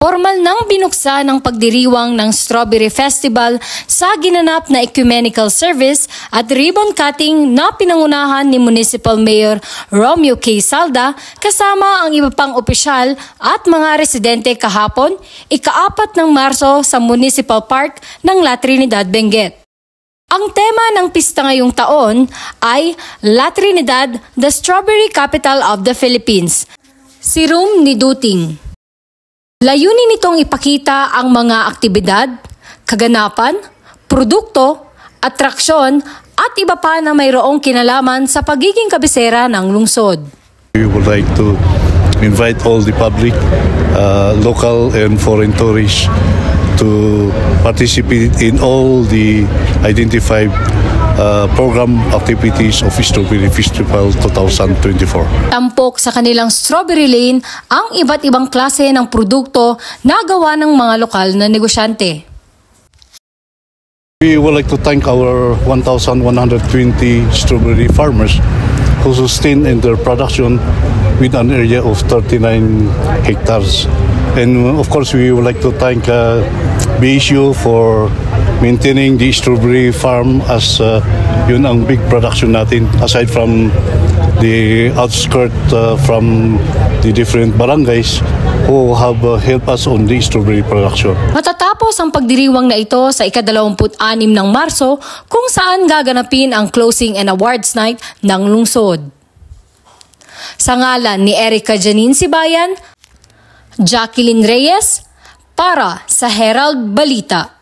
Formal nang binuksan ang pagdiriwang ng Strawberry Festival sa ginanap na ecumenical service at ribbon cutting na pinangunahan ni Municipal Mayor Romeo K. Salda kasama ang iba pang opisyal at mga residente kahapon, ika-4 ng Marso sa Municipal Park ng La Trinidad, Benguet. Ang tema ng pista ngayong taon ay La Trinidad, the Strawberry Capital of the Philippines. Sirum ni Duting. Layunin nitong ipakita ang mga aktibidad, kaganapan, produkto, atraksyon at iba pa na mayroong kinalaman sa pagiging kabisera ng lungsod. We would like to invite all the public, local and foreign tourists to participate in all the identified program activities of Strawberry Festival 2024. Tampok sa kanilang Strawberry Lane ang iba't ibang klase ng produkto na gawa ng mga lokal na negosyante. We would like to thank our 1,120 strawberry farmers who sustain in their production with an area of 39 hectares. And of course, we would like to thank BSU for maintaining the strawberry farm as yun ang big production natin aside from the outskirts from the different barangays who have helped us on the strawberry production. Matatapos ang pagdiriwang na ito sa ika-26 ng Marso kung saan gaganapin ang closing and awards night ng lungsod. Sa ngalan ni Erica Janine Sibayan, Jacqueline Reyes, para sa Herald Balita.